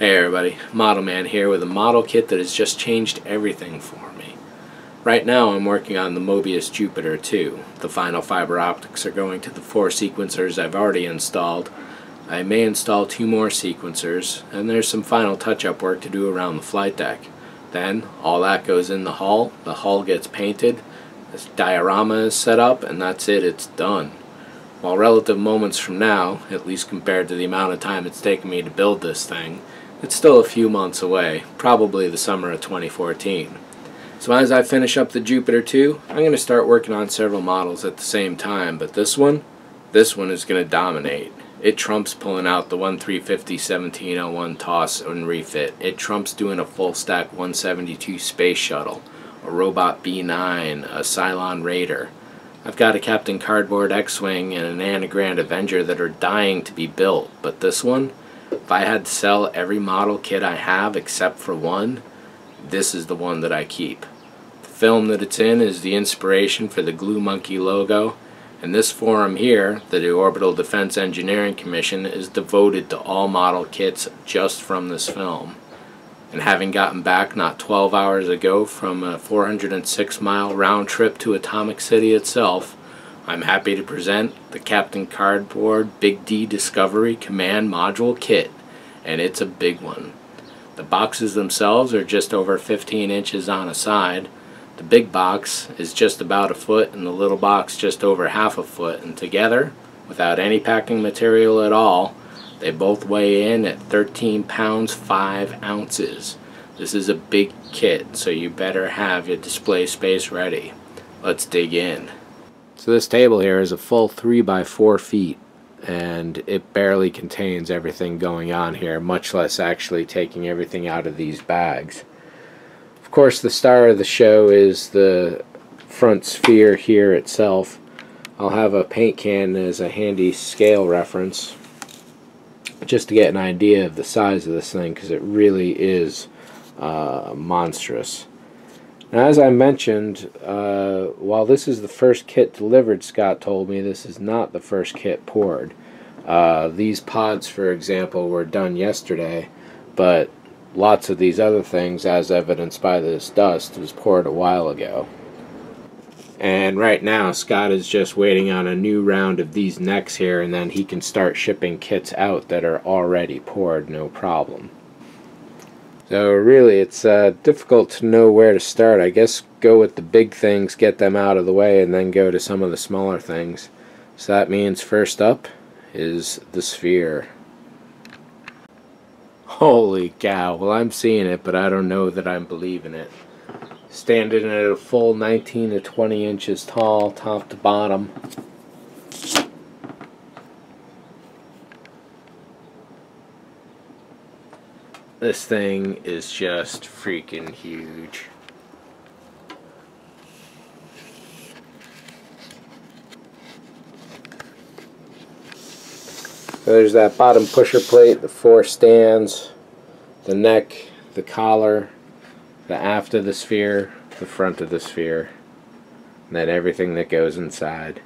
Hey everybody, ModelMan here with a model kit that has just changed everything for me. Right now I'm working on the Mobius Jupiter 2. The final fiber optics are going to the 4 sequencers I've already installed. I may install 2 more sequencers, and there's some final touch-up work to do around the flight deck. Then all that goes in the hull gets painted, this diorama is set up, and that's it, it's done. While relative moments from now, at least compared to the amount of time it's taken me to build this thing, it's still a few months away, probably the summer of 2014. So as I finish up the Jupiter 2, I'm going to start working on several models at the same time, but this one is going to dominate. It trumps pulling out the 1350-1701 toss and refit. It trumps doing a full stack 172 space shuttle, a robot B9, a Cylon Raider. I've got a Captain Cardboard X-Wing and an Anna Grande Avenger that are dying to be built, but this one, if I had to sell every model kit I have except for one, this is the one that I keep. The film that it's in is the inspiration for the Glue Monkey logo, and this forum here, the Orbital Defense Engineering Commission, is devoted to all model kits just from this film. And having gotten back not 12 hours ago from a 406-mile round trip to Atomic City itself, I'm happy to present the Captain Cardboard Big D Discovery Command Module Kit, and it's a big one. The boxes themselves are just over 15 inches on a side. The big box is just about a foot and the little box just over half a foot, and together, without any packing material at all, they both weigh in at 13 pounds 5 ounces. This is a big kit, so you better have your display space ready. Let's dig in. So this table here is a full 3 by 4 feet, and it barely contains everything going on here, much less actually taking everything out of these bags. Of course, the star of the show is the front sphere here itself. I'll have a paint can as a handy scale reference, just to get an idea of the size of this thing, because it really is monstrous. Now, as I mentioned, while this is the first kit delivered, Scott told me this is not the first kit poured. These pods, for example, were done yesterday, but lots of these other things, as evidenced by this dust, was poured a while ago. And right now, Scott is just waiting on a new round of these necks here, and then he can start shipping kits out that are already poured, no problem. So really, it's difficult to know where to start. I guess go with the big things, get them out of the way, and then go to some of the smaller things. So that means first up is the sphere. Holy cow, well, I'm seeing it, but I don't know that I'm believing it. Standing at a full 19 to 20 inches tall, top to bottom. This thing is just freaking huge. So there's that bottom pusher plate, the 4 stands, the neck, the collar, the aft of the sphere, the front of the sphere, and then everything that goes inside.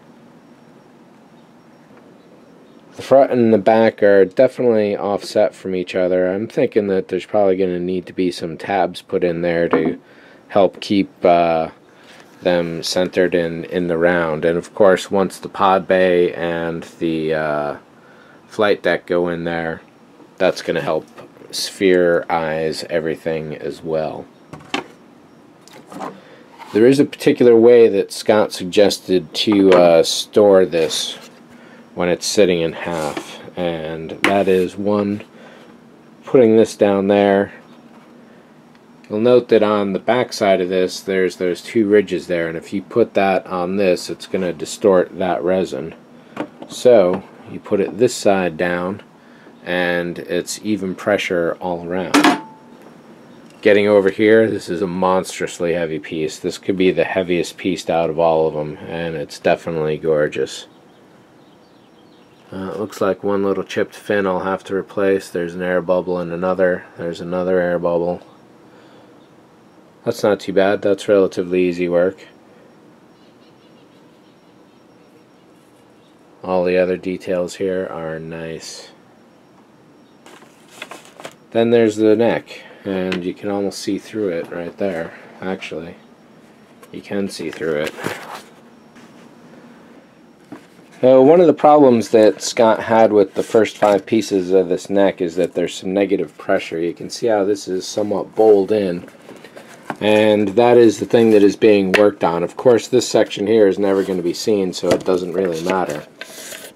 The front and the back are definitely offset from each other. I'm thinking that there's probably going to need to be some tabs put in there to help keep them centered in the round. And of course, once the pod bay and the flight deck go in there, that's going to help sphere-ize everything as well. There is a particular way that Scott suggested to store this when it's sitting in half, and that is one, putting this down there. You'll note that on the back side of this there's those 2 ridges there, and if you put that on this, it's going to distort that resin. So you put it this side down, and it's even pressure all around. Getting over here, this is a monstrously heavy piece. This could be the heaviest piece out of all of them, and it's definitely gorgeous. It looks like one little chipped fin I'll have to replace. There's an air bubble and another. There's another air bubble. That's not too bad. That's relatively easy work. All the other details here are nice. Then there's the neck, and you can almost see through it right there. Actually, you can see through it. One of the problems that Scott had with the first 5 pieces of this neck is that there's some negative pressure. You can see how this is somewhat bowled in, and that is the thing that is being worked on. Of course, this section here is never going to be seen, so it doesn't really matter.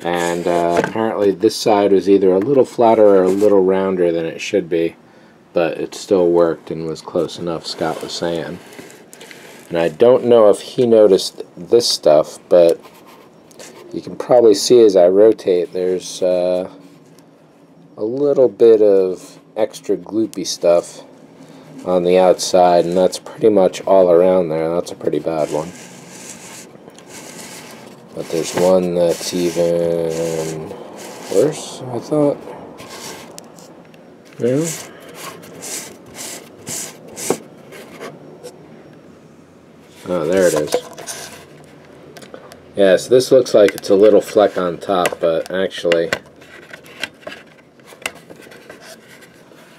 And apparently this side was either a little flatter or a little rounder than it should be, but it still worked and was close enough, Scott was saying. And I don't know if he noticed this stuff, but you can probably see as I rotate there's a little bit of extra gloopy stuff on the outside, and that's pretty much all around there. That's a pretty bad one. But there's one that's even worse, I thought. No? Oh, there it is. Yeah, so this looks like it's a little fleck on top, but actually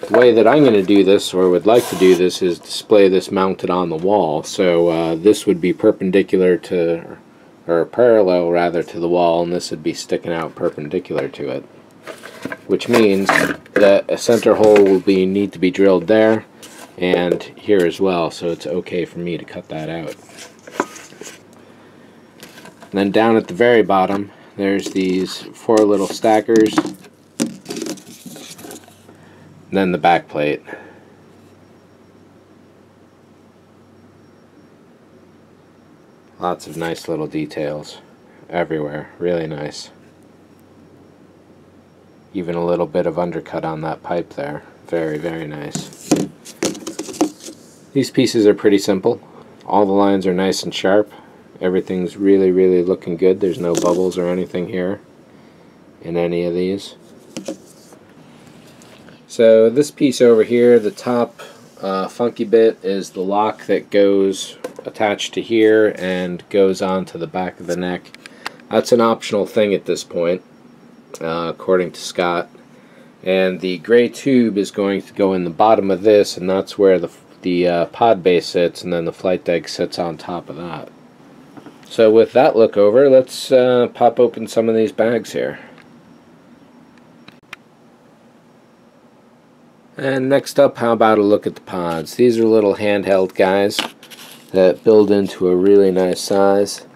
the way that I'm going to do this, or would like to do this, is display this mounted on the wall. So this would be perpendicular to, or parallel rather, to the wall, and this would be sticking out perpendicular to it, which means that a center hole will need to be drilled there and here as well, so it's okay for me to cut that out. And then down at the very bottom there's these 4 little stackers, and then the back plate. Lots of nice little details everywhere, really nice. Even a little bit of undercut on that pipe there, very, very nice. These pieces are pretty simple. All the lines are nice and sharp. Everything's really, really looking good. There's no bubbles or anything here in any of these. So this piece over here, the top funky bit, is the lock that goes attached to here and goes onto the back of the neck. That's an optional thing at this point, according to Scott. And the gray tube is going to go in the bottom of this, and that's where the pod base sits, and then the flight deck sits on top of that. So with that look over, let's pop open some of these bags here. And next up, how about a look at the pods? These are little handheld guys that build into a really nice size.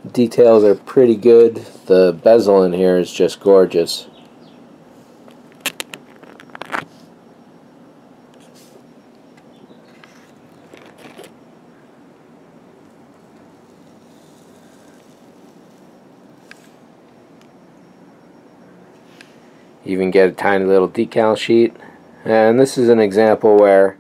Details are pretty good. The bezel in here is just gorgeous. Even get a tiny little decal sheet. And this is an example where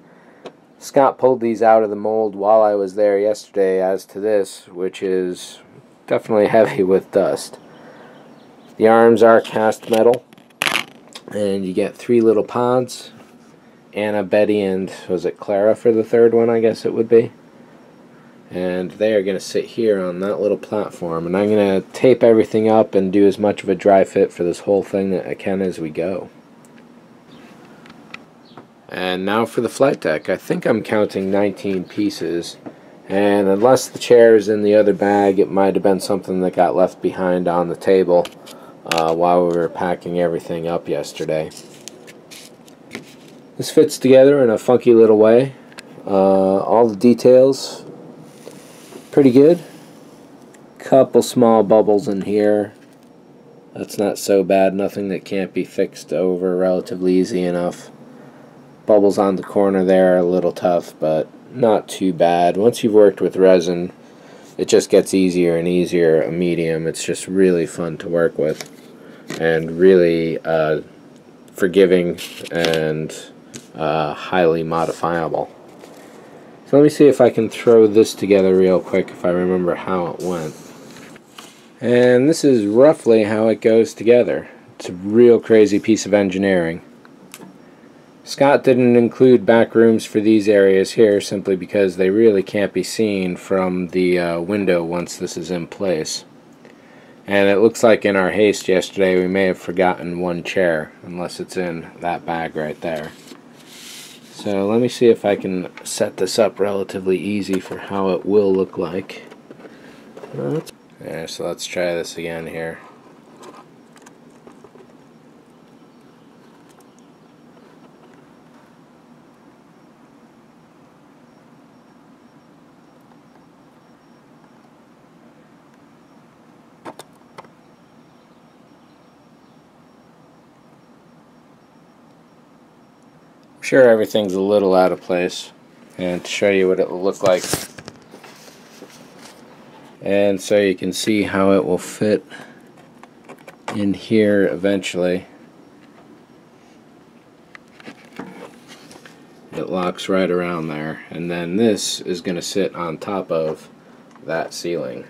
Scott pulled these out of the mold while I was there yesterday, as to this, which is definitely heavy with dust. The arms are cast metal, and you get 3 little pods. Anna, Betty, and was it Clara for the third one, I guess it would be. And they are going to sit here on that little platform, and I'm going to tape everything up and do as much of a dry fit for this whole thing that I can as we go. And now for the flight deck. I think I'm counting 19 pieces, and unless the chair is in the other bag, it might have been something that got left behind on the table while we were packing everything up yesterday. This fits together in a funky little way. All the details pretty good. Couple small bubbles in here. That's not so bad. Nothing that can't be fixed over relatively easy enough. Bubbles on the corner there are a little tough, but not too bad. Once you've worked with resin, it just gets easier and easier. A medium, it's just really fun to work with, and really forgiving and highly modifiable. So let me see if I can throw this together real quick, if I remember how it went. And this is roughly how it goes together. It's a real crazy piece of engineering. Scott didn't include back rooms for these areas here simply because they really can't be seen from the window once this is in place. And it looks like in our haste yesterday we may have forgotten one chair, unless it's in that bag right there. So let me see if I can set this up relatively easy for how it will look like. Yeah, so let's try this again here. I'm sure everything's a little out of place, and to show you what it will look like, and so you can see how it will fit in here eventually. It locks right around there, and then this is going to sit on top of that ceiling.